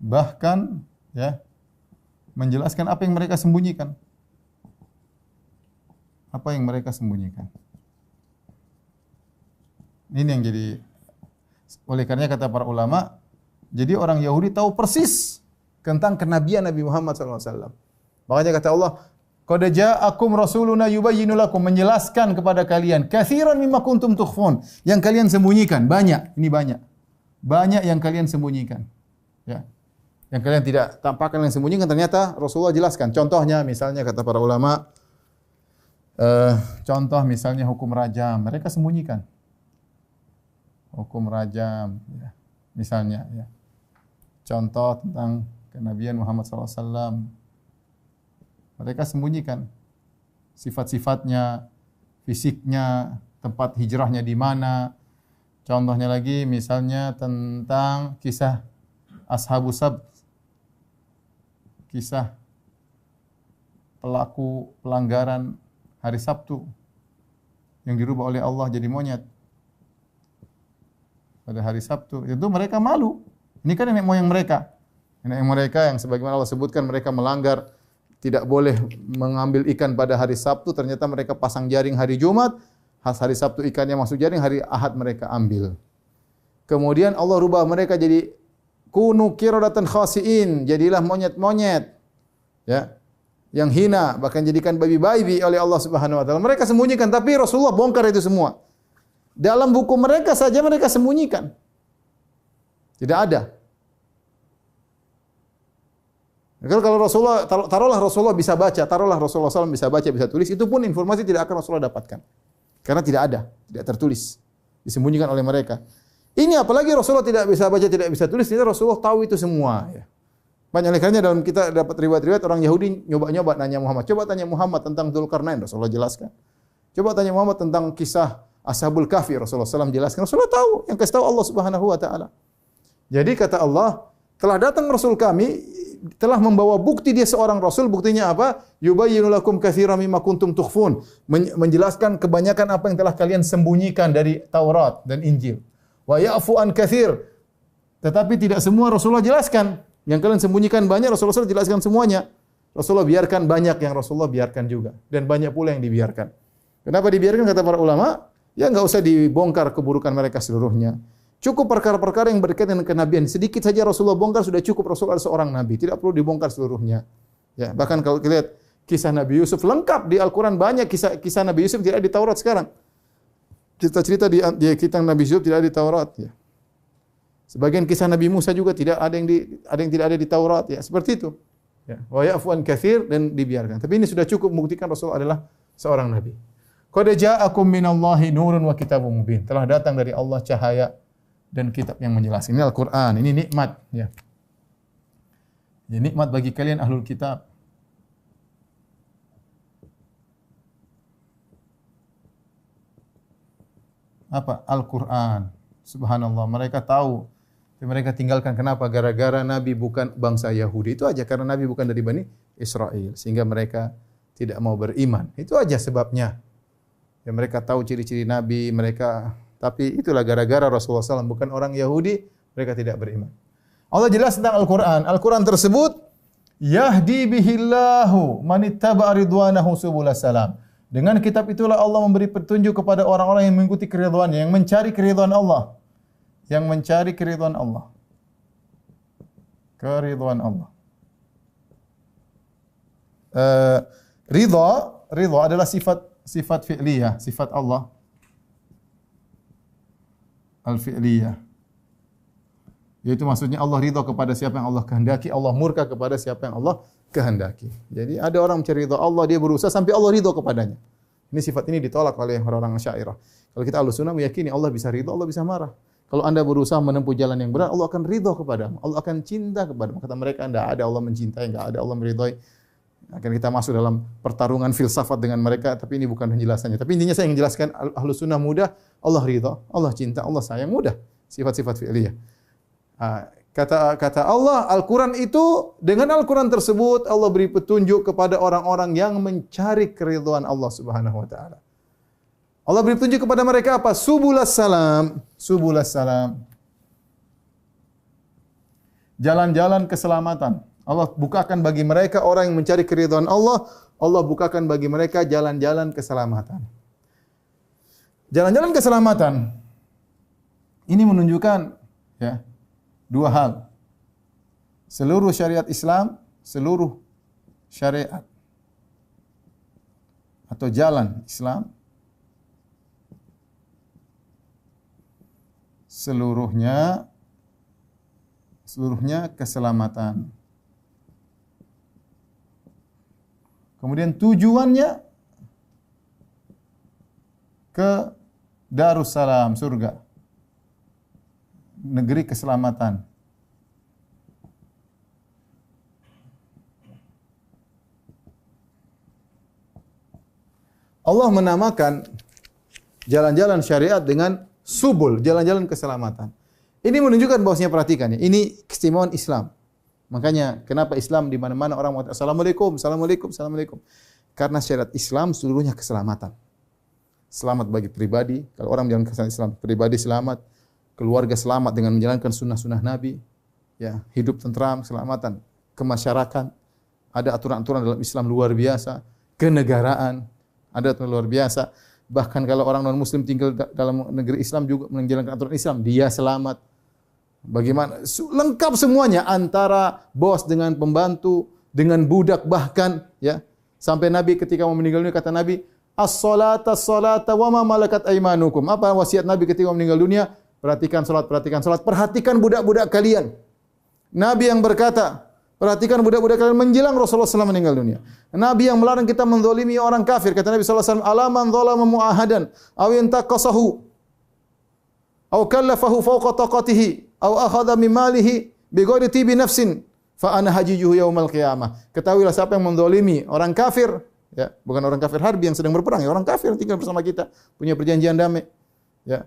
bahkan ya menjelaskan apa yang mereka sembunyikan. Apa yang mereka sembunyikan. Ini yang jadi Oleh karenanya kata para ulama, jadi orang Yahudi tahu persis tentang kenabian Nabi Muhammad SAW. Makanya kata Allah, qad ja'akum rasuluna yubayyinu lakum, menjelaskan kepada kalian katsiran mimma kuntum tukhfun, yang kalian sembunyikan, banyak, ini banyak. Banyak yang kalian sembunyikan. Ya. Yang kalian tidak tampakkan, yang sembunyikan ternyata Rasulullah jelaskan. Contohnya misalnya kata para ulama, contoh misalnya hukum rajam, mereka sembunyikan. Hukum rajam, ya. Misalnya, ya. Contoh tentang kenabian Muhammad SAW, mereka sembunyikan sifat-sifatnya, fisiknya, tempat hijrahnya di mana. Contohnya lagi misalnya tentang kisah Ashabus Sabt, kisah pelaku pelanggaran hari Sabtu yang dirubah oleh Allah jadi monyet pada hari Sabtu. Itu mereka malu. Ini kan nenek moyang mereka. Nenek moyang mereka yang sebagaimana Allah sebutkan mereka melanggar, tidak boleh mengambil ikan pada hari Sabtu, ternyata mereka pasang jaring hari Jumat. Hari Sabtu ikannya masuk jaring, hari Ahad mereka ambil. Kemudian Allah rubah mereka jadi kunu qiradatan khasiin, jadilah monyet-monyet. Ya. Yang hina, bahkan jadikan babi-babi oleh Allah Subhanahu wa taala. Mereka sembunyikan, tapi Rasulullah bongkar itu semua. Dalam buku mereka saja mereka sembunyikan. Tidak ada. Kalau Rasulullah, taruhlah Rasulullah bisa baca, taruhlah Rasulullah SAW bisa baca, bisa tulis, itu pun informasi tidak akan Rasulullah dapatkan. Karena tidak ada, tidak tertulis. Disembunyikan oleh mereka. Ini apalagi Rasulullah tidak bisa baca, tidak bisa tulis, ternyata Rasulullah tahu itu semua. Ya. Banyak oleh karenanya dalam kita dapat riwayat-riwayat orang Yahudi nyoba-nyoba nanya Muhammad. Coba tanya Muhammad tentang Dzulkarnain, Rasulullah jelaskan. Coba tanya Muhammad tentang kisah Ashabul Kahfi, Rasulullah SAW jelaskan. Rasulullah tahu, yang kasih tahu Allah Subhanahu wa taala. Jadi kata Allah, telah datang Rasul kami, telah membawa bukti dia seorang Rasul. Buktinya apa? Yubayyinu lakum katsiran mimma kuntum tukhfun. Menjelaskan kebanyakan apa yang telah kalian sembunyikan dari Taurat dan Injil. Wa ya'fu an katsir. Tetapi tidak semua Rasulullah jelaskan. Yang kalian sembunyikan banyak, Rasulullah SAW jelaskan semuanya. Rasulullah biarkan banyak, yang Rasulullah biarkan juga. Dan banyak pula yang dibiarkan. Kenapa dibiarkan kata para ulama? Ya enggak usah dibongkar keburukan mereka seluruhnya. Cukup perkara-perkara yang berkaitan dengan kenabian. Sedikit saja Rasulullah bongkar, sudah cukup Rasulullah ada seorang nabi. Tidak perlu dibongkar seluruhnya. Ya, bahkan kalau kita lihat kisah Nabi Yusuf, lengkap di Al-Quran, banyak kisah Nabi Yusuf tidak ada di Taurat sekarang. Cerita-cerita di kitab Nabi Yusuf tidak ada di Taurat. Ya. Sebagian kisah Nabi Musa juga tidak ada yang tidak ada di Taurat. Ya, seperti itu. Ya. Wa ya'fu an katsir, dan dibiarkan. Tapi ini sudah cukup membuktikan Rasulullah adalah seorang nabi. Qad ja'akum minallahi nurun wa kitabun mubin. Telah datang dari Allah cahaya dan kitab yang menjelaskan. Ini Al-Quran, ini nikmat. Ya. Ya, nikmat bagi kalian ahlul kitab. Apa? Al-Quran. Subhanallah, mereka tahu. Mereka tinggalkan kenapa? Gara-gara Nabi bukan bangsa Yahudi. Itu aja, karena Nabi bukan dari Bani Israel. Sehingga mereka tidak mau beriman. Itu aja sebabnya. Ya, mereka tahu ciri-ciri Nabi, tapi itulah gara-gara Rasulullah SAW bukan orang Yahudi, mereka tidak beriman. Allah jelas tentang Al-Quran. Al-Quran tersebut, yahdi bihillahu manittaba'a ridwanahu subulas salam. Dengan kitab itulah Allah memberi petunjuk kepada orang-orang yang mengikuti keridhaannya, yang mencari keridhaan Allah. Yang mencari keridhaan Allah. Keridhaan Allah. Ridha adalah sifat fi'liyah, sifat Allah. Al-fi'liyah. Yaitu maksudnya Allah ridha kepada siapa yang Allah kehendaki, Allah murka kepada siapa yang Allah kehendaki. Jadi ada orang mencari ridha Allah, dia berusaha sampai Allah ridha kepadanya. Ini sifat ini ditolak oleh orang-orang Asy'ariyah. Kalau kita Ahlussunnah meyakini Allah bisa ridha, Allah bisa marah. Kalau Anda berusaha menempuh jalan yang benar, Allah akan ridha kepadamu. Allah akan cinta kepadamu. Kata mereka, enggak ada Allah mencintai, enggak ada Allah meridhai. Akan kita masuk dalam pertarungan filsafat dengan mereka, tapi ini bukan penjelasannya. Tapi intinya saya ingin jelaskan Ahlussunnah mudah, Allah ridha, Allah cinta, Allah sayang, mudah. Sifat-sifat fi'liyah. Kata Allah, Al-Quran itu, dengan Al-Quran tersebut, Allah beri petunjuk kepada orang-orang yang mencari keridhaan Allah Subhanahu wa ta'ala. Allah beri petunjuk kepada mereka apa? Subulas salam. Subulas salam. Jalan-jalan keselamatan. Allah bukakan bagi mereka orang yang mencari keridhaan Allah, Allah bukakan bagi mereka jalan-jalan keselamatan. Jalan-jalan keselamatan. Ini menunjukkan Ya. Dua hal. Seluruh syariat Islam, seluruh syariat atau jalan Islam seluruhnya keselamatan. Kemudian tujuannya ke Darussalam, surga. Negeri keselamatan. Allah menamakan jalan-jalan syariat dengan subul, jalan-jalan keselamatan. Ini menunjukkan bahwasanya, perhatikan ya, ini keistimewaan Islam. Makanya kenapa Islam di mana-mana orang mengatakan assalamualaikum, assalamualaikum, assalamualaikum. Karena syariat Islam seluruhnya keselamatan. Selamat bagi pribadi, kalau orang menjalankan Islam, pribadi selamat, keluarga selamat dengan menjalankan sunnah-sunnah Nabi, ya, hidup tentram, keselamatan, kemasyarakat, ada aturan-aturan dalam Islam luar biasa, kenegaraan, ada aturan luar biasa. Bahkan kalau orang non-muslim tinggal dalam negeri Islam juga menjalankan aturan Islam, dia selamat. Bagaimana? Lengkap semuanya, antara bos dengan pembantu, dengan budak bahkan, ya. Sampai Nabi ketika mau meninggal dunia kata Nabi, as-salata as-salata wa ma malakat aymanukum. Apa wasiat Nabi ketika mau meninggal dunia? Perhatikan salat, perhatikan budak-budak kalian. Nabi yang berkata, perhatikan budak-budak kalian menjelang Rasulullah SAW meninggal dunia. Nabi yang melarang kita menzalimi orang kafir. Kata Nabi SAW, ala man zalama mu'ahadan, aw intaqasahu, aw kallafahu fawqa taqatihi, aw akhadha min malihi bighairi tibi nafsin, fa ana hajijuhu yaumal qiyamah. Ketahuilah siapa yang menzalimi orang kafir, ya, bukan orang kafir harbi yang sedang berperang, ya, orang kafir yang tinggal bersama kita, punya perjanjian damai. Ya.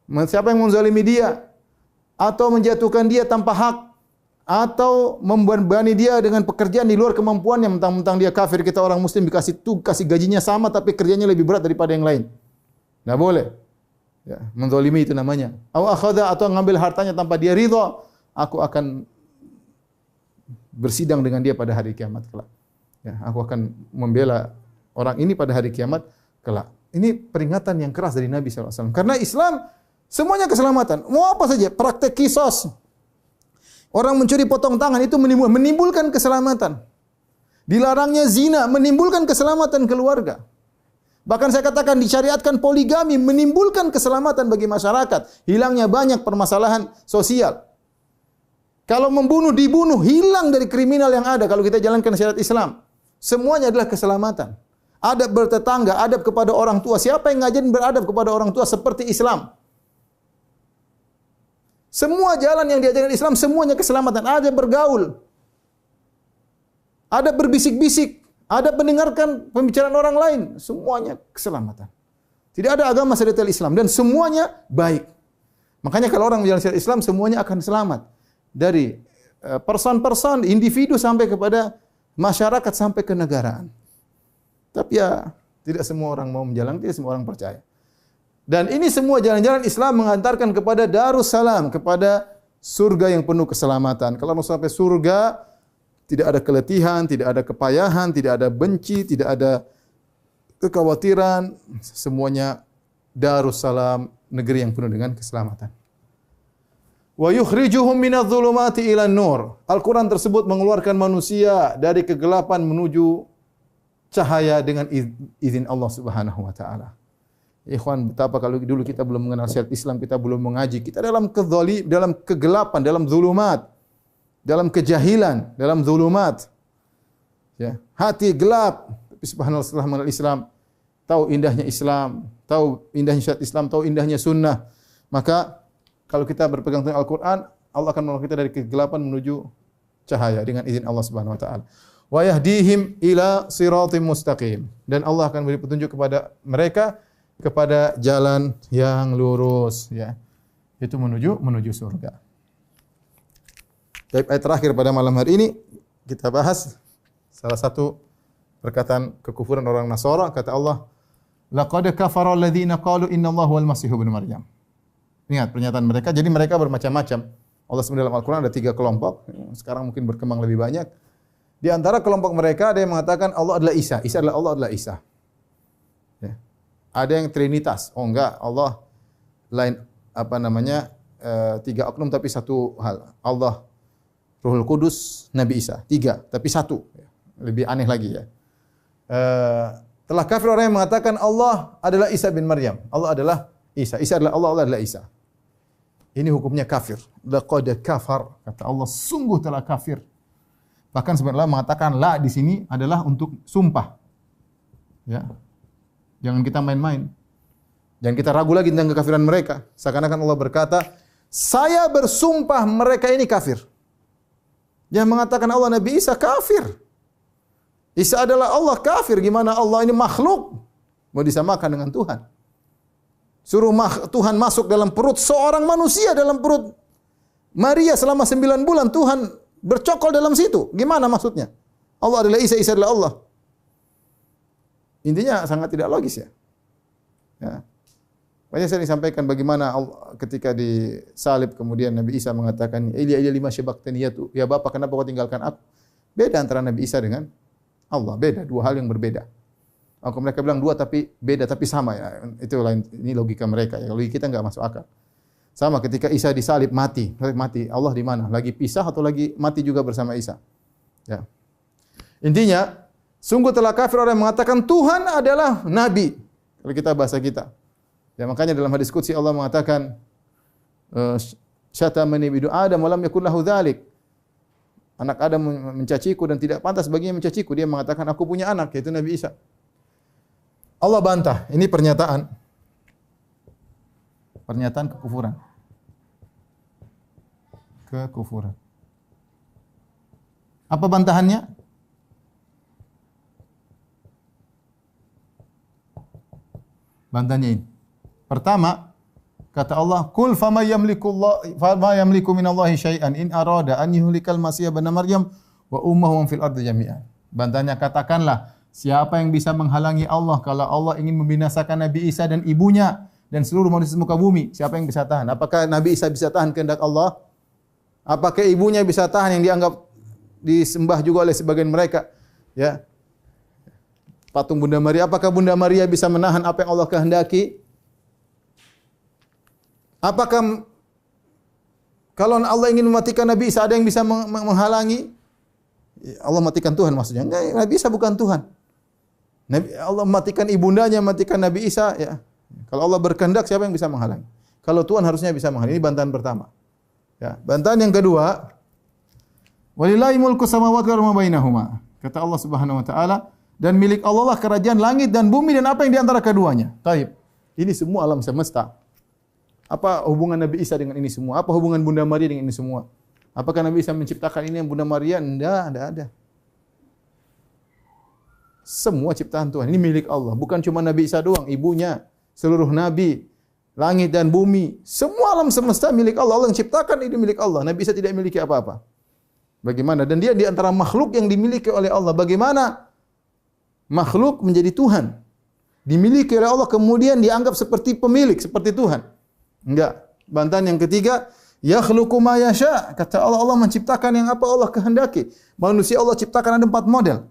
Siapa yang menzalimi dia atau menjatuhkan dia tanpa hak, atau membebani dia dengan pekerjaan di luar kemampuannya, mentang-mentang dia kafir, kita orang muslim dikasih kasih gajinya sama tapi kerjanya lebih berat daripada yang lain. Enggak boleh. Ya, menzalimi itu namanya. Atau ngambil hartanya tanpa dia ridha, aku akan bersidang dengan dia pada hari kiamat kelak. Ya, aku akan membela orang ini pada hari kiamat kelak. Ini peringatan yang keras dari Nabi SAW. Karena Islam semuanya keselamatan. Mau apa saja, praktek kisos. Orang mencuri potong tangan itu menimbulkan keselamatan. Dilarangnya zina menimbulkan keselamatan keluarga. Bahkan saya katakan disyariatkan poligami menimbulkan keselamatan bagi masyarakat. Hilangnya banyak permasalahan sosial. Kalau membunuh, dibunuh, hilang dari kriminal yang ada kalau kita jalankan syariat Islam. Semuanya adalah keselamatan. Adab bertetangga, adab kepada orang tua. Siapa yang ngajarin beradab kepada orang tua seperti Islam? Semua jalan yang diajarkan Islam semuanya keselamatan. Ada bergaul, ada berbisik-bisik, ada mendengarkan pembicaraan orang lain, semuanya keselamatan. Tidak ada agama sedetail Islam dan semuanya baik. Makanya kalau orang menjalankan syariat Islam semuanya akan selamat. Dari person-person, individu sampai kepada masyarakat sampai ke negaraan. Tapi ya tidak semua orang mau menjalankan, tidak semua orang percaya. Dan ini semua jalan-jalan Islam mengantarkan kepada Darussalam, kepada surga yang penuh keselamatan. Kalau mau sampai surga, tidak ada keletihan, tidak ada kepayahan, tidak ada benci, tidak ada kekhawatiran. Semuanya Darussalam, negeri yang penuh dengan keselamatan. Wa yukhrijuhum minadh-dhulumati ilan nur. Al-Quran tersebut mengeluarkan manusia dari kegelapan menuju cahaya dengan izin Allah Subhanahu wa taala. Ikhwan, betapa kalau dulu kita belum mengenal syariat Islam, kita belum mengaji, kita dalam kegelapan, dalam zulumat, dalam kejahilan, dalam zulumat. Ya, hati gelap. Tapi subhanallah setelah mengenal Islam, tahu indahnya Islam, tahu indahnya syariat Islam, tahu indahnya sunnah. Maka kalau kita berpegang teguh Al-Quran, Allah akan menolong kita dari kegelapan menuju cahaya dengan izin Allah Subhanahu wa taala. Wa yahdihim ila siratim mustaqim. Dan Allah akan beri petunjuk kepada mereka kepada jalan yang lurus, ya. Itu menuju surga. Ayat terakhir pada malam hari ini kita bahas salah satu perkataan kekufuran orang Nasara. Kata Allah, laqad kafara alladziina qalu innallaha huwal masiih ibnu Maryam. Ingat pernyataan mereka. Jadi mereka bermacam-macam. Allah SWT dalam Al-Quran ada 3 kelompok. Sekarang mungkin berkembang lebih banyak. Di antara kelompok mereka ada yang mengatakan Allah adalah Isa. Isa adalah Allah adalah Isa. Ya. Ada yang Trinitas. Oh enggak, Allah lain tiga oknum tapi satu hal. Allah, Ruhul Kudus, Nabi Isa. Tiga tapi satu. Lebih aneh lagi ya. Telah kafir orang yang mengatakan Allah adalah Isa bin Maryam. Allah adalah Isa. Isa adalah Allah, Allah adalah Isa. Ini hukumnya kafir. Laqad kafar. Kata Allah, sungguh telah kafir. Bahkan sebenarnya mengatakan la di sini adalah untuk sumpah. Ya. Jangan kita main-main. Jangan kita ragu lagi tentang kekafiran mereka. Seakan-akan Allah berkata, saya bersumpah mereka ini kafir. Yang mengatakan Allah Nabi Isa kafir. Isa adalah Allah kafir. Gimana Allah ini makhluk? Mau disamakan dengan Tuhan. Suruh Tuhan masuk dalam perut seorang manusia, dalam perut Maria selama 9 bulan. Tuhan bercokol dalam situ. Gimana maksudnya? Allah adalah Isa, Isa adalah Allah. Intinya sangat tidak logis ya. Ya. Banyak saya disampaikan bagaimana Allah, ketika disalib kemudian Nabi Isa mengatakan, Ilia lima syabaktani ya Bapa, kenapa kau tinggalkan aku? Beda antara Nabi Isa dengan Allah. Beda, dua hal yang berbeda. Kalau mereka bilang dua tapi beda tapi sama ya. Itu lain, ini logika mereka ya. Logika kita enggak masuk akal. Sama ketika Isa disalib mati. Allah di mana? Lagi pisah atau lagi mati juga bersama Isa? Ya. Intinya, sungguh telah kafir orang yang mengatakan Tuhan adalah nabi. Kalau kita bahasa kita. Ya makanya dalam hadis qudsi Allah mengatakan syatamani bidu Adam wa lam yakul lahu dzalik. Anak Adam mencaciku dan tidak pantas baginya mencaciku. Dia mengatakan aku punya anak, yaitu Nabi Isa. Allah bantah. Ini pernyataan kekufuran. Kekufuran. Apa bantahannya? Bantahannya ini. Pertama, kata Allah, "Qul fama yamliku minallahi syai'an in arada an yuhlikal masih ibn Maryam wa ummuhu fil ardi jami'an." Bantahannya, katakanlah, siapa yang bisa menghalangi Allah kalau Allah ingin membinasakan Nabi Isa dan ibunya dan seluruh manusia di muka bumi? Siapa yang bisa tahan? Apakah Nabi Isa bisa tahan kehendak Allah? Apakah ibunya bisa tahan yang dianggap disembah juga oleh sebagian mereka? Ya. Patung Bunda Maria, apakah Bunda Maria bisa menahan apa yang Allah kehendaki? Apakah kalau Allah ingin mematikan Nabi Isa ada yang bisa menghalangi? Allah matikan Tuhan maksudnya. Nabi Isa bukan Tuhan. Allah matikan ibundanya, matikan Nabi Isa ya. Kalau Allah berkehendak siapa yang bisa menghalangi? Kalau Tuhan harusnya bisa menghalangi. Ini bantahan pertama. Ya, bantahan yang kedua, walillahi mulku samawati wal ardi bainahuma. Kata Allah Subhanahu wa taala, dan milik Allah lah kerajaan langit dan bumi dan apa yang di antara keduanya. Taib. Ini semua alam semesta. Apa hubungan Nabi Isa dengan ini semua? Apa hubungan Bunda Maria dengan ini semua? Apakah Nabi Isa menciptakan ini yang Bunda Maria? Tidak ada. Semua ciptaan Tuhan. Ini milik Allah. Bukan cuma Nabi Isa doang, ibunya, seluruh nabi, langit dan bumi, semua alam semesta milik Allah. Allah yang ciptakan ini milik Allah. Nabi Isa tidak memiliki apa-apa. Bagaimana? Dan dia di antara makhluk yang dimiliki oleh Allah. Bagaimana makhluk menjadi Tuhan? Dimiliki oleh Allah kemudian dianggap seperti pemilik, seperti Tuhan. Enggak. Bantahan yang ketiga, yakhluqu ma yasha. Kata Allah, Allah menciptakan yang apa Allah kehendaki. Manusia Allah ciptakan ada 4 model.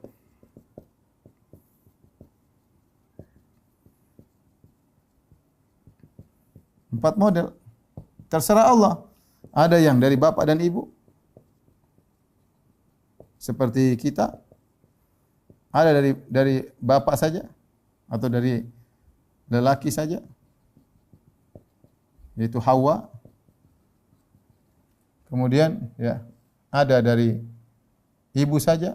Empat model. Terserah Allah. Ada yang dari bapak dan ibu. Seperti kita. Ada dari bapak saja. Atau dari lelaki saja. Yaitu Hawa. Kemudian ya ada dari ibu saja.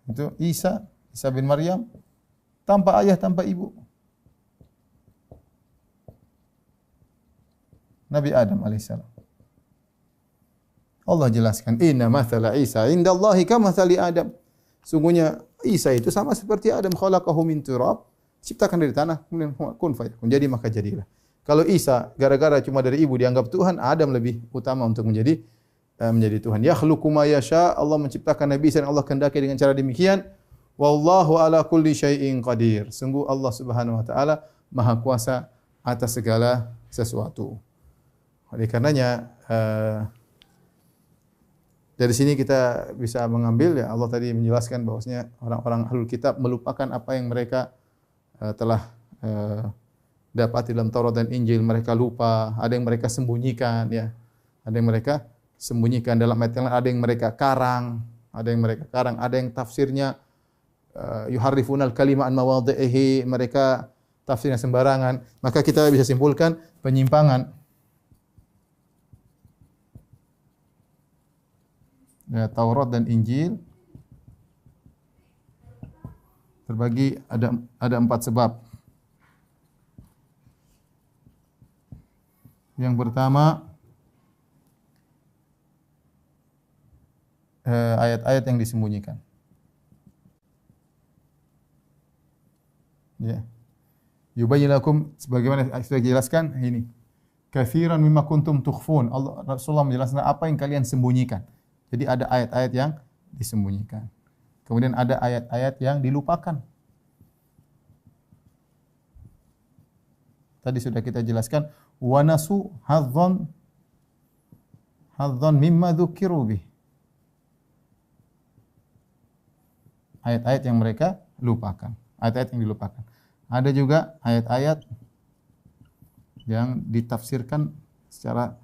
Itu Isa bin Maryam. Tanpa ayah, tanpa ibu. Nabi Adam alaihissalam. Allah jelaskan, inna mathala Isa indallahi kamathali Adam. Sungguhnya Isa itu sama seperti Adam, khalaqahu min turab, ciptakan dari tanah, kemudian kun fayakun, jadi maka jadilah. Kalau Isa gara-gara cuma dari ibu dianggap Tuhan, Adam lebih utama untuk menjadi Tuhan. Yakhluqu ma yasha, Allah menciptakan Nabi Isa dan Allah kehendaki dengan cara demikian. Wallahu ala kulli syai'in qadir. Sungguh Allah Subhanahu wa taala Maha Kuasa atas segala sesuatu. Oleh karenanya dari sini kita bisa mengambil ya, Allah tadi menjelaskan bahwasanya orang-orang ahlul kitab melupakan apa yang mereka telah dapati dalam Taurat dan Injil mereka lupa, ada yang mereka sembunyikan ya. Ada yang mereka sembunyikan dalam ayat yang lain, ada yang mereka karang, ada yang tafsirnya yuharrifunal kalima an mawadhihi, mereka tafsirnya sembarangan. Maka kita bisa simpulkan penyimpangan ya, Taurat dan Injil terbagi ada 4 sebab. Yang pertama, ayat-ayat yang disembunyikan. Ya. Yubayyin lakum, sebagaimana sudah dijelaskan ini. Katsiran mimma kuntum tukhfun. Rasulullah menjelaskan apa yang kalian sembunyikan. Jadi ada ayat-ayat yang disembunyikan. Kemudian ada ayat-ayat yang dilupakan. Tadi sudah kita jelaskan wa nasu hadzan mimma dzukiru bih. Ayat-ayat yang mereka lupakan, ayat-ayat yang dilupakan. Ada juga ayat-ayat yang ditafsirkan secara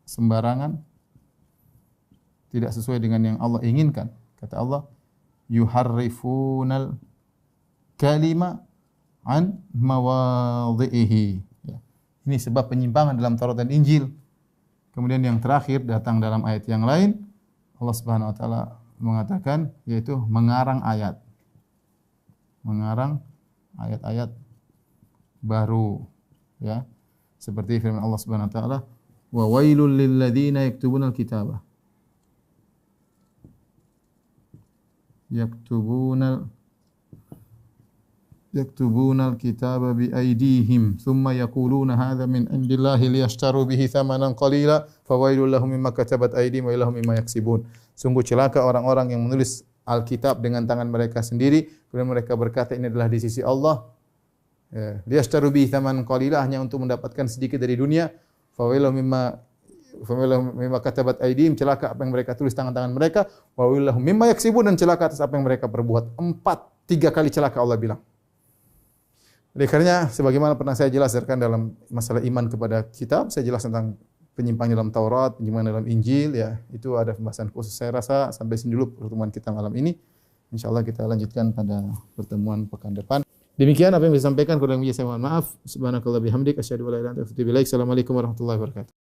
sembarangan, tidak sesuai dengan yang Allah inginkan. Kata Allah, yuharrifunal kalima an mawadhihi. Ya. Ini sebab penyimpangan dalam Taurat dan Injil. Kemudian yang terakhir datang dalam ayat yang lain, Allah Subhanahu wa taala mengatakan yaitu mengarang ayat. Mengarang ayat-ayat baru ya. Seperti firman Allah Subhanahu wa taala, wa wailul lil ladzina yaktubunal kitaba. Yaktubunal kitaba bi aydihim thumma yaquluna hadza min indillahi liyashtaru bihi thamanan qalila fawailul lahum mimma katabat aydihim wa lahum mimma yaksibun. Sungguh celaka orang-orang yang menulis Alkitab dengan tangan mereka sendiri, kemudian mereka berkata ini adalah di sisi Allah. Liyashtaru bihi thamanan qalila, hanya untuk mendapatkan sedikit dari dunia. Fawailul mimma katabat aydihim, celaka apa yang mereka tulis tangan-tangan mereka. Wawailul lahum mimma yaksibun, dan celaka atas apa yang mereka perbuat. 3 kali celaka Allah bilang. Oleh karenanya, sebagaimana pernah saya jelaskan dalam masalah iman kepada kitab, saya jelas tentang penyimpangan dalam Taurat, penyimpangan dalam Injil, ya itu ada pembahasan khusus. Saya rasa sampai sini dulu pertemuan kita malam ini. Insyaallah kita lanjutkan pada pertemuan pekan depan. Demikian apa yang bisa disampaikan, kurang lebih saya mohon maaf. Subhanakallah bihamdik, asyhadu an la ilaha illa anta astaghfiruka wa atubu ilaik. Assalamualaikum warahmatullahi wabarakatuh.